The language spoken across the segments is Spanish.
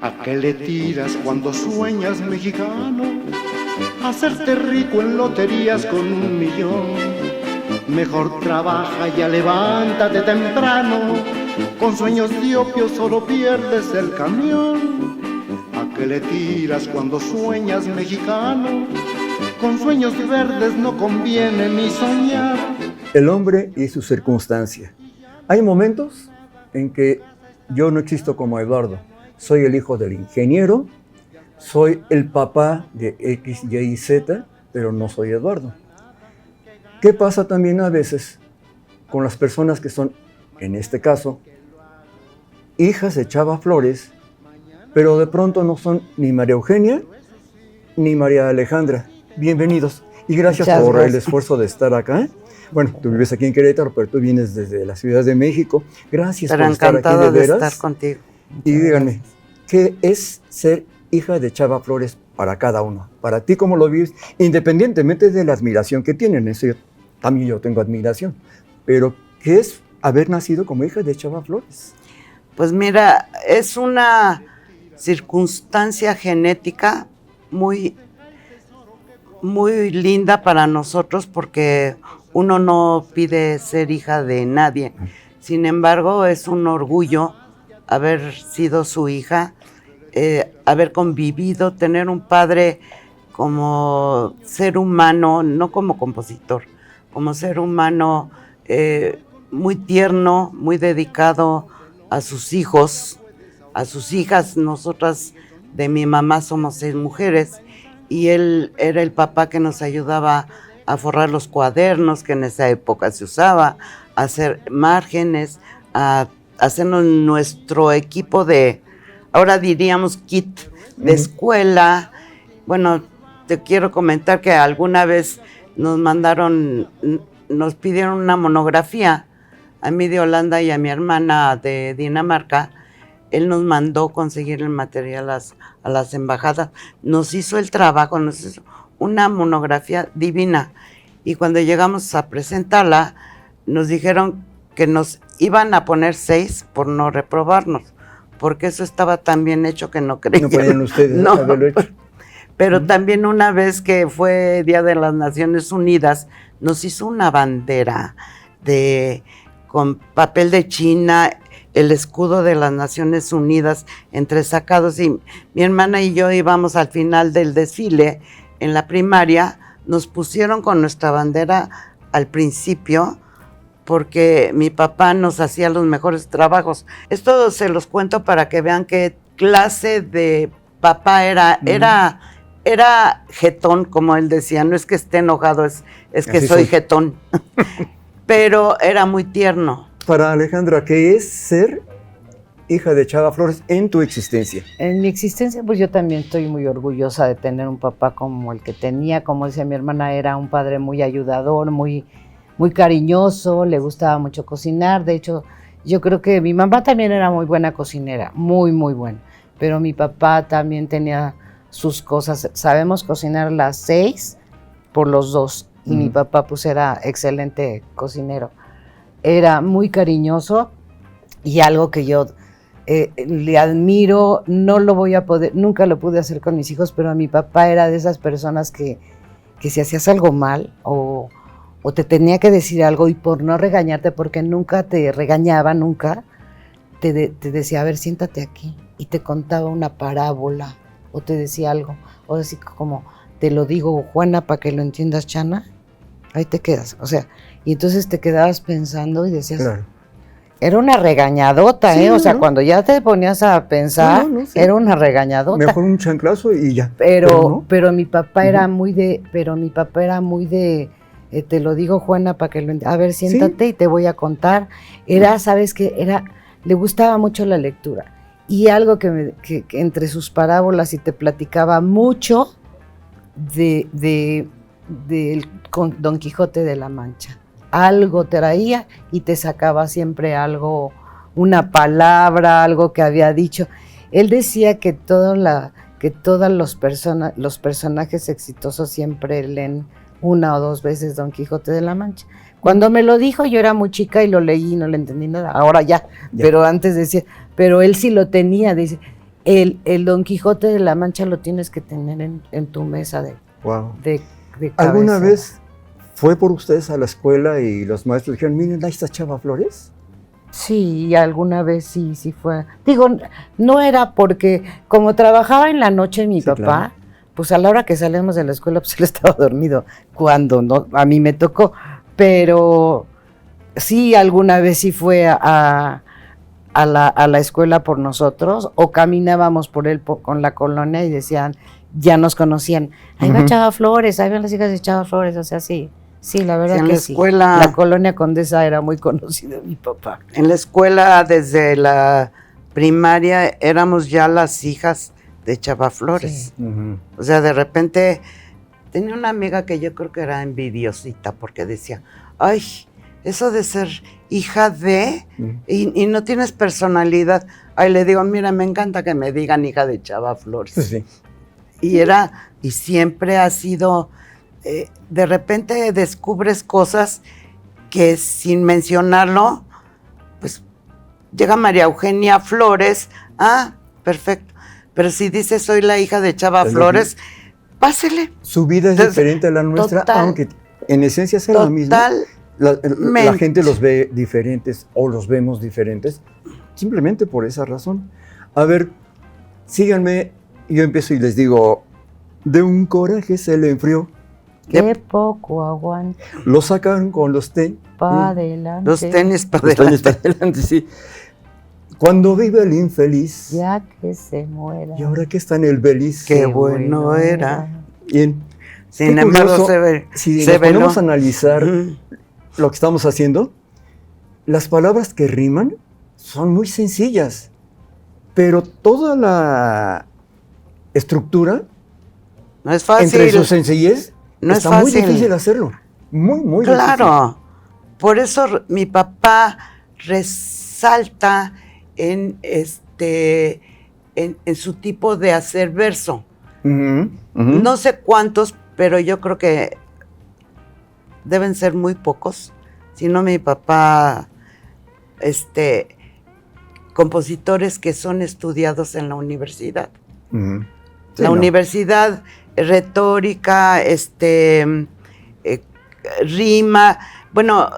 ¿A qué le tiras cuando sueñas, mexicano? Hacerte rico en loterías con 1.000.000. Mejor trabaja, ya levántate temprano. Con sueños de opio solo pierdes el camión. ¿A qué le tiras cuando sueñas, mexicano? Con sueños verdes no conviene ni soñar. El hombre y su circunstancia. Hay momentos en que yo no existo como Eduardo. Soy el hijo del ingeniero, soy el papá de X, Y y Z, pero no soy Eduardo. ¿Qué pasa también a veces con las personas que son, en este caso, hijas de Chava Flores, pero de pronto no son ni María Eugenia ni María Alejandra? Bienvenidos y gracias por el esfuerzo de estar acá. Bueno, tú vives aquí en Querétaro, pero tú vienes desde la Ciudad de México. Gracias por estar aquí, de veras. Estar contigo. Y díganme, ¿qué es ser hija de Chava Flores para cada uno? Para ti, ¿cómo lo vives? Independientemente de la admiración que tienen, eso también yo tengo admiración. Pero, ¿qué es haber nacido como hija de Chava Flores? Pues mira, es una circunstancia genética muy linda para nosotros porque uno no pide ser hija de nadie. Sin embargo, es un orgullo haber sido su hija, haber convivido, tener un padre como ser humano, no como compositor, como ser humano muy tierno, muy dedicado a sus hijos, a sus hijas. Nosotras de mi mamá somos 6 mujeres y él era el papá que nos ayudaba a forrar los cuadernos que en esa época se usaba, a hacer márgenes, a hacernos nuestro equipo de, ahora diríamos kit de escuela. Bueno, te quiero comentar que alguna vez nos pidieron una monografía a mí de Holanda y a mi hermana de Dinamarca. Él nos mandó conseguir el material a las embajadas, nos hizo el trabajo, nos hizo una monografía divina. Y cuando llegamos a presentarla, nos dijeron que nos iban a poner 6 por no reprobarnos, porque eso estaba tan bien hecho que no creían. No podían ustedes haberlo hecho. Pero también una vez que fue Día de las Naciones Unidas, nos hizo una bandera con papel de China, el escudo de las Naciones Unidas entresacados, y mi hermana y yo íbamos al final del desfile en la primaria. Nos pusieron con nuestra bandera al principio porque mi papá nos hacía los mejores trabajos. Esto se los cuento para que vean qué clase de papá era. Era jetón, como él decía, no es que esté enojado, es que soy jetón. Pero era muy tierno. Para Alejandra, ¿qué es ser hija de Chava Flores en tu existencia? En mi existencia, pues yo también estoy muy orgullosa de tener un papá como el que tenía. Como decía mi hermana, era un padre muy ayudador, muy cariñoso, le gustaba mucho cocinar. De hecho, yo creo que mi mamá también era muy buena cocinera, muy buena. Pero mi papá también tenía sus cosas. Sabemos cocinar las 6 por los 2. Y mi papá pues era excelente cocinero. Era muy cariñoso y algo que yo le admiro, no lo voy a poder, nunca lo pude hacer con mis hijos, pero mi papá era de esas personas que si hacías algo mal o te tenía que decir algo y por no regañarte, porque nunca te regañaba, nunca, te decía, a ver, siéntate aquí, y te contaba una parábola o te decía algo, o así como, te lo digo, Juana, para que lo entiendas, Chana, ahí te quedas, o sea, y entonces te quedabas pensando y decías, claro. Era una regañadota, sí, o sea, cuando ya te ponías a pensar, sí. Era una regañadota. Mejor un chanclazo y ya. Pero mi papá era muy de, te lo digo, Juana, para que lo entiendas, a ver, siéntate, ¿sí? Y te voy a contar. Era, ¿sabes qué? Le gustaba mucho la lectura, y algo que entre sus parábolas, y te platicaba mucho con Don Quijote de la Mancha. Algo traía y te sacaba siempre algo, una palabra, algo que había dicho. Él decía que todos los personajes exitosos siempre leen 1 o 2 veces Don Quijote de la Mancha. Cuando me lo dijo, yo era muy chica y lo leí y no le entendí nada. Ahora ya. Pero antes decía, pero él sí lo tenía, dice. el Don Quijote de la Mancha lo tienes que tener en tu mesa de Wow. cabeza. ¿Alguna vez fue por ustedes a la escuela y los maestros dijeron, miren, ahí está Chava Flores? Sí, alguna vez sí fue. Digo, no era porque como trabajaba en la noche mi papá, claro. pues a la hora que salíamos de la escuela, pues él estaba dormido cuando no, a mí me tocó. Pero sí, alguna vez sí fue a la escuela por nosotros, o caminábamos por él con la colonia y decían, ya nos conocían, ahí va Chava Flores, ahí van las hijas de Chava Flores, o sea, sí, la verdad en que la sí. escuela, la colonia Condesa era muy conocida de mi papá. En la escuela, desde la primaria, éramos ya las hijas de Chava Flores. Sí. Uh-huh. O sea, de repente, tenía una amiga que yo creo que era envidiosita, porque decía, ay, eso de ser hija de, y no tienes personalidad. Ay, le digo, mira, me encanta que me digan hija de Chava Flores. Sí. Y siempre ha sido, de repente descubres cosas que sin mencionarlo, pues llega María Eugenia Flores, perfecto. Pero si dice soy la hija de Chava Flores, pásele. Su vida es diferente a la nuestra, aunque en esencia sea la misma. La gente los ve diferentes o los vemos diferentes, simplemente por esa razón. A ver, síganme, yo empiezo y les digo, de un coraje se le enfrió. Qué poco aguanta. Lo sacaron con los para adelante. Los tenis para adelante, sí. Cuando vive el infeliz. Ya que se muera. Y ahora que está en el Beliz. Qué bueno era. Bien. Sin embargo, si nos ponemos a analizar lo que estamos haciendo, las palabras que riman son muy sencillas, pero toda la estructura no es fácil. Entre su sencillez no está es fácil. muy difícil hacerlo. Muy claro. difícil. Por eso mi papá resalta en su tipo de hacer verso. No sé cuántos, pero yo creo que deben ser muy pocos. Si no, mi papá, compositores que son estudiados en la universidad. Sí, la universidad, retórica, rima. Bueno,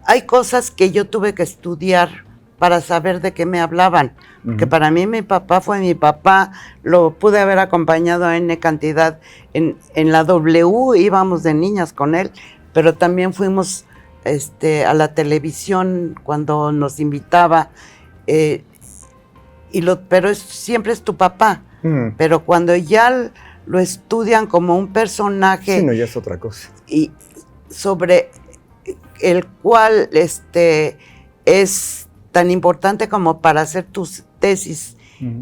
hay cosas que yo tuve que estudiar para saber de qué me hablaban. Que para mí mi papá fue mi papá, lo pude haber acompañado a N cantidad. En la W íbamos de niñas con él, pero también fuimos a la televisión cuando nos invitaba. Pero siempre es tu papá. Pero cuando ya lo estudian como un personaje. Sí, no, ya es otra cosa. Y sobre el cual es tan importante como para hacer tus tesis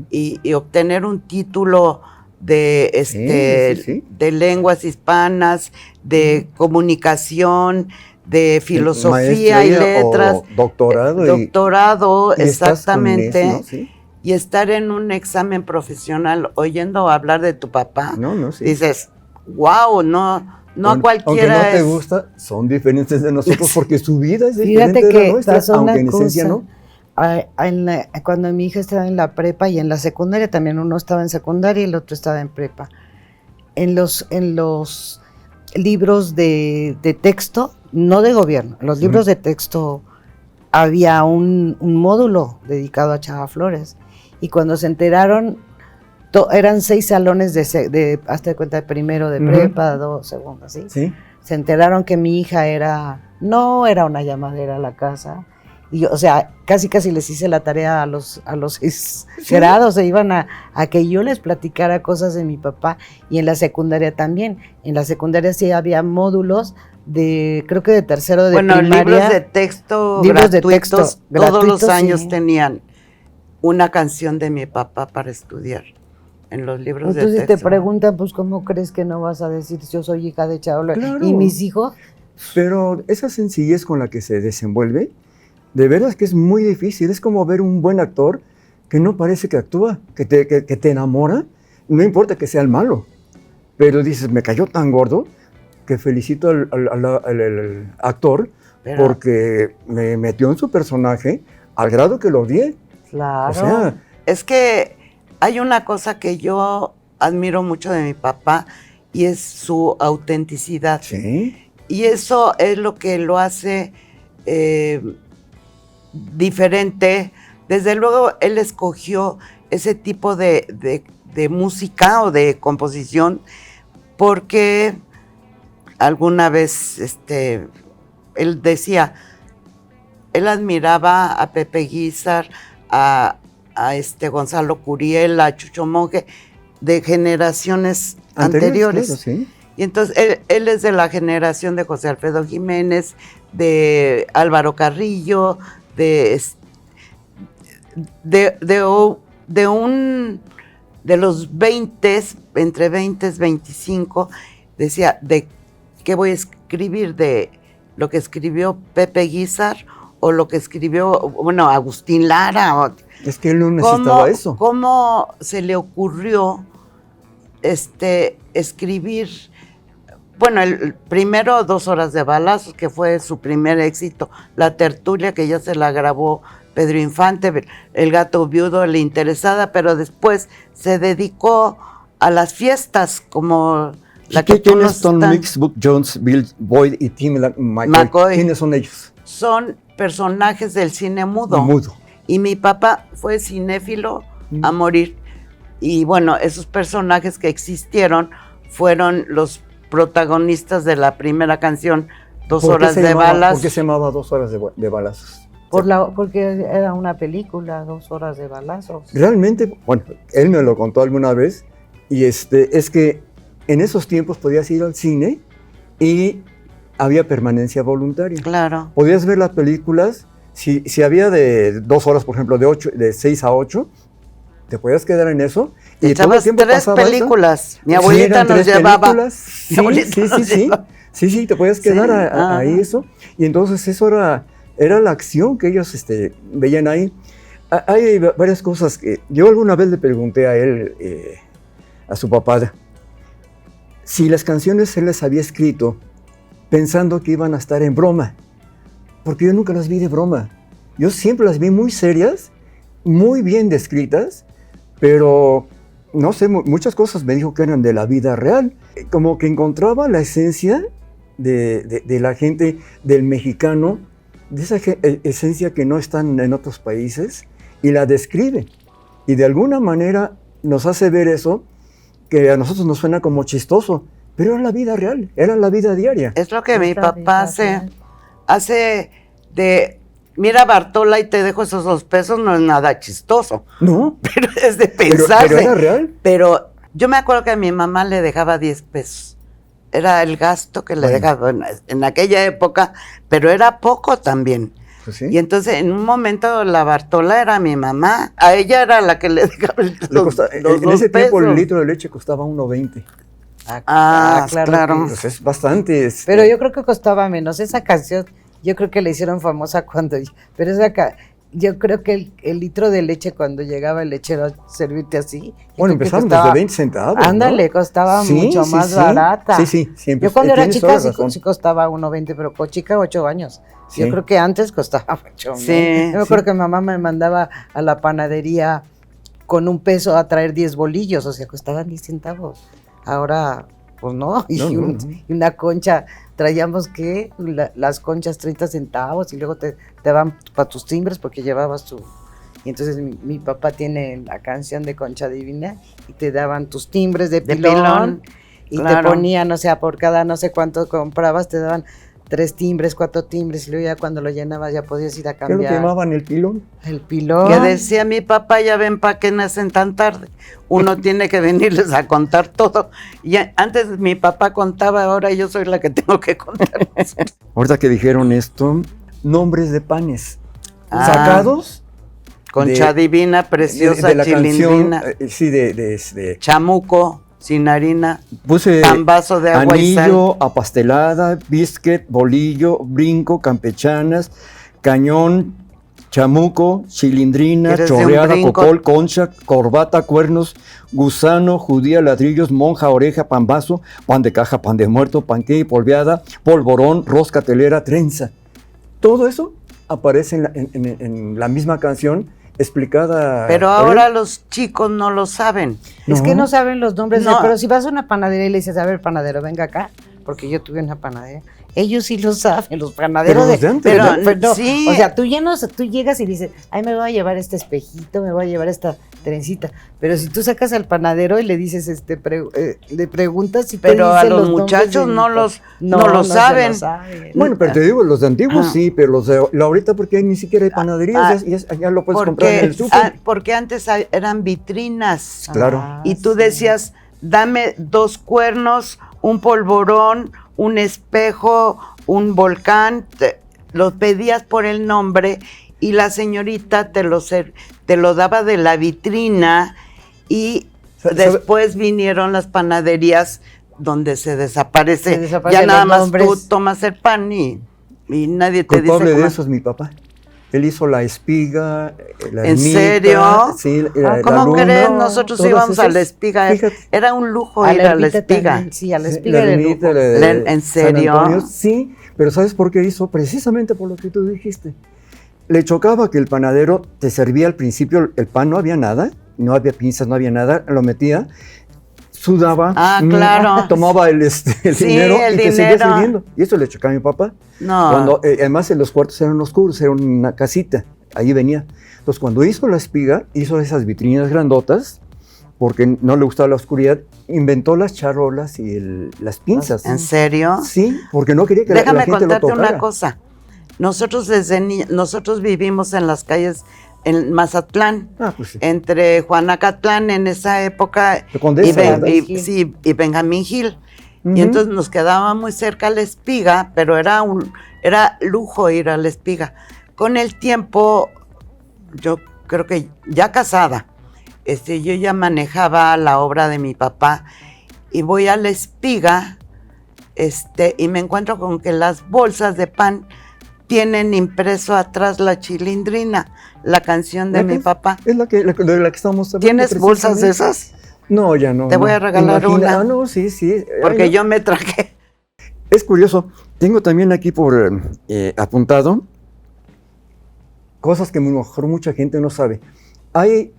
y obtener un título de lenguas hispanas, de comunicación, de filosofía y letras. O doctorado. Doctorado, y exactamente. Eso, ¿no? ¿Sí? Y estar en un examen profesional oyendo hablar de tu papá, sí. Dices, wow, no a cualquiera. Aunque no te gusta, son diferentes de nosotros porque su vida es diferente Fíjate de la nuestra, aunque en esencia no. Cuando mi hija estaba en la prepa y en la secundaria, también uno estaba en secundaria y el otro estaba en prepa. En los libros de texto, no de gobierno, en los libros de texto había un módulo dedicado a Chava Flores. Y cuando se enteraron, eran 6 salones hasta de cuenta de primero de prepa, 2, segundo, ¿sí? Sí. Se enteraron que mi hija no era una llamadera a la casa. Y yo, o sea, casi les hice la tarea a los 6 grados, se iban a que yo les platicara cosas de mi papá, y en la secundaria también. En la secundaria sí había módulos creo que de tercero de primaria. Libros de texto gratuitos, todos los años tenían una canción de mi papá para estudiar en los libros de texto. Entonces te preguntan, pues, ¿cómo crees que no vas a decir yo soy hija de Chava Flores? Claro. ¿Y mis hijos? Pero esa sencillez con la que se desenvuelve, de veras que es muy difícil. Es como ver un buen actor que no parece que actúa, que te enamora, no importa que sea el malo, pero dices, me cayó tan gordo que felicito al actor porque me metió en su personaje al grado que lo odié. Claro. O sea, es que hay una cosa que yo admiro mucho de mi papá y es su autenticidad. Sí. Y eso es lo que lo hace diferente. Desde luego, él escogió ese tipo de música o de composición porque alguna vez él decía, él admiraba a Pepe Guízar, a Gonzalo Curiel, a Chucho Monge, de generaciones anteriores. Claro, sí. Y entonces él es de la generación de José Alfredo Jiménez, de Álvaro Carrillo, de los 20, entre 20 y 25, decía, ¿de qué voy a escribir? ¿De lo que escribió Pepe Guízar o lo que escribió, bueno, Agustín Lara? Es que él no necesitaba eso. ¿Cómo se le ocurrió escribir? Bueno, el primero 2 horas de balazos, que fue su primer éxito, La Tertulia, que ya se la grabó Pedro Infante, El Gato Viudo, La Interesada, pero después se dedicó a las fiestas, como la que tú nos Tom Mix, Buck Jones, Bill Boyd y Tim McCoy. ¿Quiénes son ellos? Son personajes del cine mudo. Mudo. Y mi papá fue cinéfilo a morir. Y bueno, esos personajes que existieron fueron los protagonistas de la primera canción, 2 horas de balazos. ¿Por qué se llamaba 2 horas de balazos? Porque era una película, 2 horas de balazos. Realmente, bueno, él me lo contó alguna vez, y es que en esos tiempos podías ir al cine y había permanencia voluntaria. Claro. Podías ver las películas, si había de 2 horas, por ejemplo, de 6 a 8, te podías quedar en eso. Y todo el tiempo 3 pasaba películas. Eso. Mi abuelita nos llevaba. Sí, te podías quedar ahí eso. Y entonces eso era la acción que ellos veían ahí. Hay varias cosas que yo alguna vez le pregunté a él, a su papá, si las canciones él las había escrito pensando que iban a estar en broma, porque yo nunca las vi de broma. Yo siempre las vi muy serias, muy bien descritas, pero no sé, muchas cosas me dijo que eran de la vida real. Como que encontraba la esencia de la gente, del mexicano, de esa esencia que no están en otros países, y la describe. Y de alguna manera nos hace ver eso, que a nosotros nos suena como chistoso, pero era la vida real, era la vida diaria. Es lo que mi papá hace de... Mira, Bartola, y te dejo esos 2 pesos, no es nada chistoso. No. Pero es de pensarse. Pero era real. Pero yo me acuerdo que a mi mamá le dejaba 10 pesos. Era el gasto que le dejaba en aquella época, pero era poco también. Pues sí. Y entonces, en un momento, la Bartola era mi mamá. A ella era la que le dejaba los en ese tiempo pesos. el litro de leche costaba 1.20. Claro. Pues es bastante. Pero yo creo que costaba menos. Esa canción, yo creo que la hicieron famosa cuando... Pero yo creo que el litro de leche, cuando llegaba el lechero a servirte así... Bueno, empezaron desde 20 centavos, Ándale, ¿no? costaba mucho más barata. Sí, siempre. Yo cuando era chica sí costaba 1.20, pero con chica 8 años. Sí. Yo creo que antes costaba 8. Sí. Yo me acuerdo que mamá me mandaba a la panadería con 1 peso a traer 10 bolillos, o sea, costaban 10 centavos. Ahora, pues no, y una concha, traíamos las conchas 30 centavos y luego te daban para tus timbres porque llevabas tu... Y entonces mi papá tiene la canción de Concha Divina y te daban tus timbres de pilón y te ponían, o sea, por cada no sé cuánto comprabas, te daban 3 timbres, 4 timbres, y luego ya cuando lo llenabas ya podías ir a cambiar. ¿Qué es lo que llamaban el pilón? El pilón. Que decía mi papá, ya ven para qué nacen tan tarde. Uno tiene que venirles a contar todo. Y antes mi papá contaba, ahora yo soy la que tengo que contar. Ahorita que dijeron esto, nombres de panes sacados. Concha Divina, Preciosa, de la Chilindrina. Canción, sí, de Chamuco. Sin harina, puse vaso de agua anillo, y sal. apastelada, biscuit, bolillo, brinco, campechanas, cañón, chamuco, chilindrina, chorreada, cocol, concha, corbata, cuernos, gusano, judía, ladrillos, monja, oreja, pambazo, pan de caja, pan de muerto, panqueque y polveada, polvorón, rosca, telera, trenza. Todo eso aparece en la misma canción explicada. Pero por ahora él. los chicos no lo saben. Es que no saben los nombres, No. pero si vas a una panadería y le dices, a ver, panadero, venga acá, porque yo tuve una panadería. Ellos sí lo saben, los panaderos. Pero los de antes, pero no, sí. O sea, tú llegas y dices, ay, me voy a llevar este espejito, me voy a llevar esta trencita. Pero si tú sacas al panadero y le dices, le preguntas si te Pero a dice los nombres muchachos de- no lo se saben. lo saben. Bueno, pero te digo, los de antiguos Ajá. sí, pero los de ahorita porque ni siquiera hay panaderías, ya lo puedes comprar en el súper. Porque antes eran vitrinas. Claro. Y tú sí. decías, dame 2 cuernos, un polvorón, un espejo, un volcán, los pedías por el nombre y la señorita te lo daba de la vitrina y después vinieron las panaderías donde se desaparece. Ya nada los más nombres. tú tomas el pan y nadie te Culpable dice de cómo. eso es mi papá. Él hizo la espiga, la ¿En ermita, serio? Sí, la ¿Cómo luna, crees? Nosotros todas íbamos a esas. la espiga. Fíjate. Era un lujo A ir a la ermita espiga. también, sí, a la Sí, espiga la era ermita, lujo. la de ¿En San serio? Antonio, sí, pero ¿sabes por qué hizo? Precisamente por lo que tú dijiste. Le chocaba que el panadero te servía al principio el pan, no había nada, no había pinzas, no había nada, lo metía, sudaba, Claro. tomaba el Sí, dinero el y te seguía dinero. sirviendo. Y eso le chocaba a mi papá. No. Cuando, además los cuartos eran oscuros, era una casita, ahí venía. Entonces cuando hizo la espiga, hizo esas vitrinas grandotas, porque no le gustaba la oscuridad, inventó las charolas y las pinzas. ¿En serio? Sí, porque no quería que la Déjame gente lo contarte tocara. una cosa. Nosotros nosotros vivimos en las calles en Mazatlán, Pues sí. entre Juanacatlán en esa época Condesa, ¿verdad? y Benjamín Gil. Ujú. Y entonces nos quedaba muy cerca la espiga, pero era lujo ir a la espiga. Con el tiempo, yo creo que ya casada, yo ya manejaba la obra de mi papá y voy a la espiga y me encuentro con que las bolsas de pan tienen impreso atrás la Chilindrina, la canción de mi papá. Es de la que estamos hablando. ¿Tienes bolsas de precisamente. esas? No, ya no. Te voy a regalar una. Ah, no, sí. Porque Ay, no. yo me traje. Es curioso. Tengo también aquí por apuntado cosas que a lo mejor mucha gente no sabe. Hay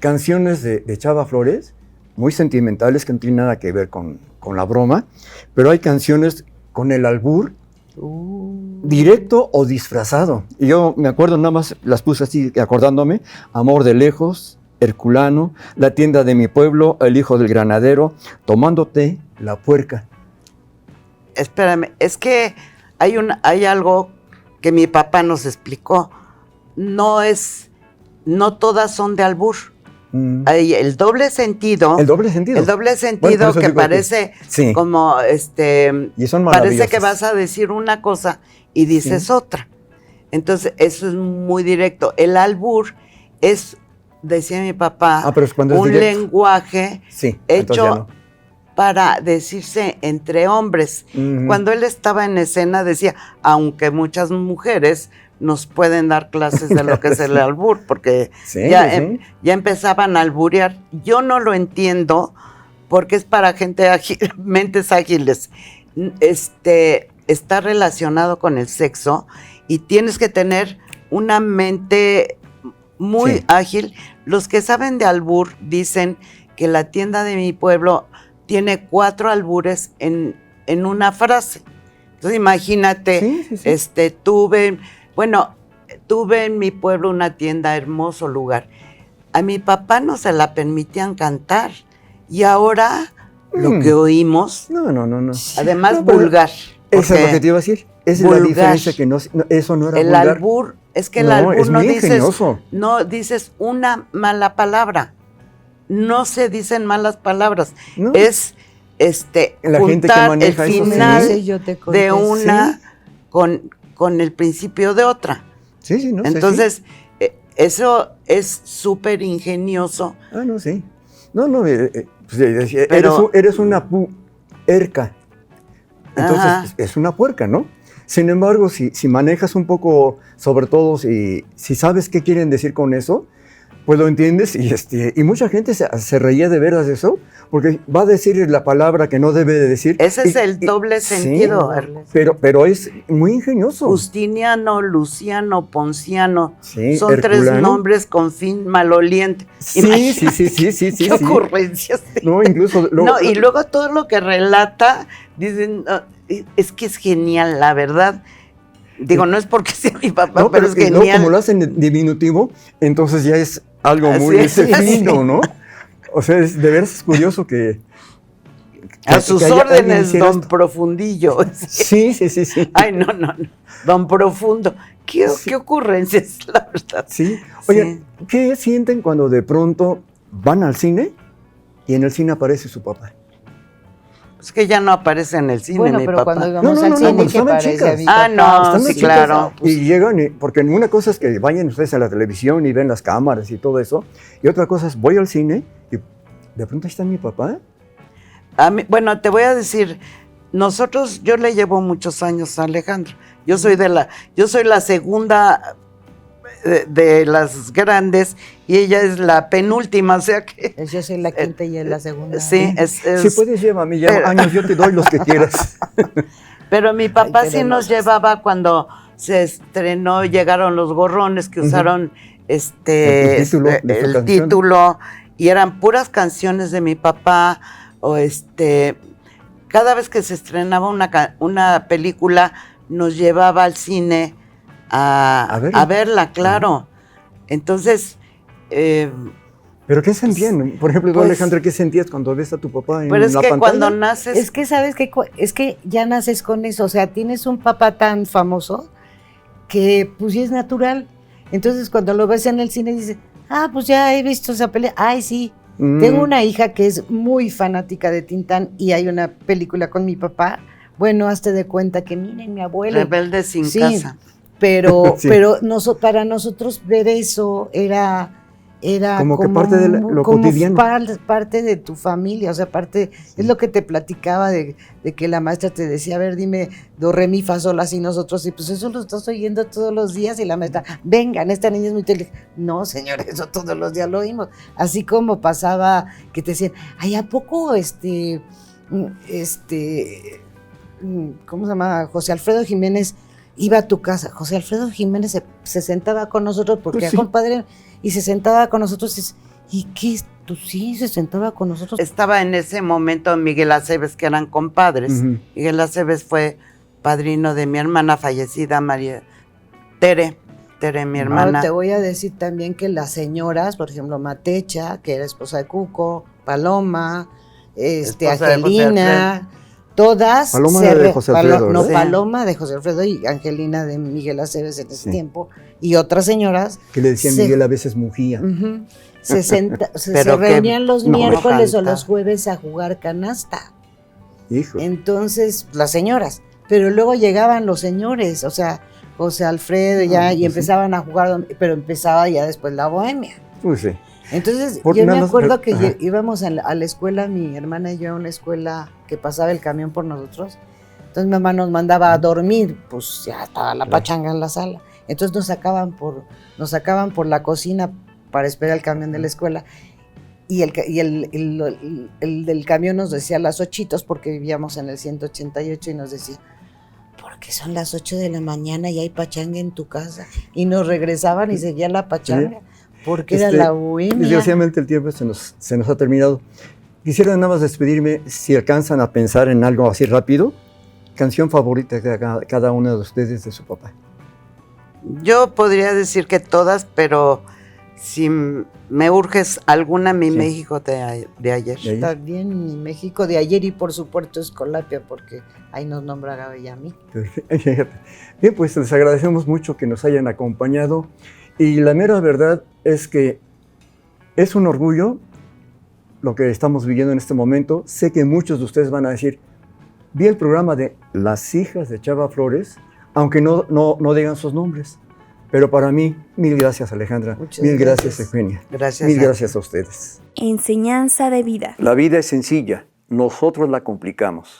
canciones de Chava Flores muy sentimentales que no tienen nada que ver con la broma, pero hay canciones con el albur directo o disfrazado. Y yo me acuerdo, nada más las puse así, acordándome: Amor de lejos, Herculano, La tienda de mi pueblo, El hijo del granadero, Tomándote la puerca. Espérame, es que hay algo que mi papá nos explicó. No todas son de albur. Hay el doble sentido. El doble sentido. El doble Bueno, sentido por eso que digo parece sí. como Y son parece que maravillosas. vas a decir una cosa y dices otra. Entonces, eso es muy directo. El albur es, decía mi papá, pero es cuando es un directo. lenguaje Sí, entonces ya hecho no. para decirse entre hombres. Ujú. Cuando él estaba en escena decía, aunque muchas mujeres nos pueden dar clases de lo que es el albur, porque Sí, ya, sí. ya empezaban a alburear. Yo no lo entiendo porque es para gente ágil, mentes ágiles. Está relacionado con el sexo y tienes que tener una mente muy Sí. ágil. Los que saben de albur dicen que La tienda de mi pueblo tiene 4 albures en una frase. Entonces imagínate, Sí. tuve en mi pueblo una tienda, hermoso lugar. A mi papá no se la permitían cantar y ahora lo que oímos, No. además No, pero vulgar. Eso es lo que te iba a decir. Esa es la vulgar. diferencia, que eso no era El vulgar. albur, es que el No, albur es muy no ingenioso. dices una mala palabra. No se dicen malas palabras. No. Es La gente que juntar el maneja eso, sí. final Sí, yo te conté, de una sí. con el principio de otra. Sí, no sé. Entonces, eso es súper ingenioso. No, sí. No, pues, Pero- eres una puerca. Entonces, Ajá. es una puerca, ¿no? Sin embargo, si manejas un poco, sobre todo si sabes qué quieren decir con eso, Pues lo entiendes y mucha gente se reía de veras de eso, porque va a decir la palabra que no debe de decir. Ese es el doble sentido. Sí, pero es muy ingenioso. Justiniano, Luciano, Ponciano, Sí, son Herculano. 3 nombres con fin maloliente. Sí. Qué ocurrencias. No, incluso... Y luego todo lo que relata, dicen, es que es genial, la verdad. Digo, no es porque sea mi papá, No, pero es luego, genial. como lo hacen en diminutivo, entonces ya es algo Así muy es, fino, ¿no? O sea, de veras es curioso que a sus que alguien órdenes, hiciera don esto. Profundillo. Sí. Ay, no. Don Profundo. ¿Qué ocurrencias, la verdad? Sí. Oye, ¿qué sienten cuando de pronto van al cine y en el cine aparece su papá? Es que ya no aparece en el cine, Bueno, mi pero papá. cuando íbamos al no, cine, cuando que estaban parecía chicas. mi Ah, papá, no, Estando sí, chicas, claro. Y llegan, porque una cosa es que vayan ustedes a la televisión y ven las cámaras y todo eso, y otra cosa es voy al cine y de pronto ahí está mi papá. Bueno, te voy a decir, yo le llevo muchos años a Alejandro. Yo soy la segunda de las grandes y ella es la penúltima, o sea que... Yo soy la quinta y él la segunda. Sí, Si puedes, llévame ya años, yo te doy los que quieras. Pero mi papá Ay, sí nos hermosas. llevaba cuando se estrenó, llegaron los gorrones que usaron El título de su el canción. título, y eran puras canciones de mi papá, o cada vez que se estrenaba una película, nos llevaba al cine a verla, claro. Entonces, ¿Pero qué sentían? Por ejemplo, tú, pues, Alejandra, ¿qué sentías cuando ves a tu papá en la pero es que pantalla? cuando naces... Es que, ¿sabes qué? Es que ya naces con eso. O sea, tienes un papá tan famoso que, pues, sí es natural. Entonces, cuando lo ves en el cine, dices, pues ya he visto esa pelea. Ay, sí. Tengo una hija que es muy fanática de Tintán y hay una película con mi papá. Bueno, hazte de cuenta que, miren, mi abuelo. Rebelde sin Sí, casa. Pero, Sí. pero para nosotros ver eso era Como que parte de lo como cotidiano. parte de tu familia, o sea, es lo que te platicaba de que la maestra te decía, a ver, dime do, re, mi, fa, sol, así nosotros, y pues eso lo estás oyendo todos los días, y la maestra, vengan, esta niña es muy inteligente. No, señor, eso todos los días lo oímos. Así como pasaba que te decían, ay, ¿a poco ¿cómo se llama? José Alfredo Jiménez iba a tu casa? José Alfredo Jiménez se sentaba con nosotros porque Pues era sí. compadre y se sentaba con nosotros. ¿Y qué? Pues sí, se sentaba con nosotros. Estaba en ese momento Miguel Aceves, que eran compadres. Ujú. Miguel Aceves fue padrino de mi hermana fallecida, María Tere, mi hermana. No, te voy a decir también que las señoras, por ejemplo, Matecha, que era esposa de Cuco, Paloma, Esposa de José Angelina, todas. Paloma era de José Alfredo, no, ¿verdad? Paloma de José Alfredo y Angelina de Miguel Aceves en ese Sí. tiempo. Y otras señoras. Que le decían Miguel a veces Mujía. Ujú. se Pero que reunían los no miércoles o canta. los jueves a jugar canasta. Hijo. Entonces, las señoras. Pero luego llegaban los señores, o sea, José Alfredo ya, y pues sí. empezaban a jugar, pero empezaba ya después la bohemia. Pues sí. Entonces, Por yo me nada más, acuerdo pero- que ajá. íbamos a la escuela, mi hermana y yo, a una escuela que pasaba el camión por nosotros. Entonces mi mamá nos mandaba a dormir, pues ya estaba la pachanga en la sala. Entonces nos sacaban por la cocina para esperar el camión de la escuela. Y el del camión nos decía las 8 porque vivíamos en el 188 y nos decía, porque son las 8 de la mañana y hay pachanga en tu casa. Y nos regresaban y seguía la pachanga, porque era la bohemia. Desgraciadamente el tiempo se nos ha terminado. Quisiera nada más despedirme, si alcanzan a pensar en algo así rápido, canción favorita de cada uno de ustedes de su papá. Yo podría decir que todas, pero si me urges alguna, mi Sí. México de ayer. ¿De ayer? También mi México de ayer y por supuesto Escolapia, porque ahí nos nombra Gaby y a mí. Bien, pues les agradecemos mucho que nos hayan acompañado y la mera verdad es que es un orgullo lo que estamos viviendo en este momento. Sé que muchos de ustedes van a decir, vi el programa de Las hijas de Chava Flores, aunque no digan sus nombres. Pero para mí, mil gracias Alejandra, Muchas mil gracias gracias. Eugenia, Gracias. mil a- gracias a ustedes. Enseñanza de vida. La vida es sencilla, nosotros la complicamos.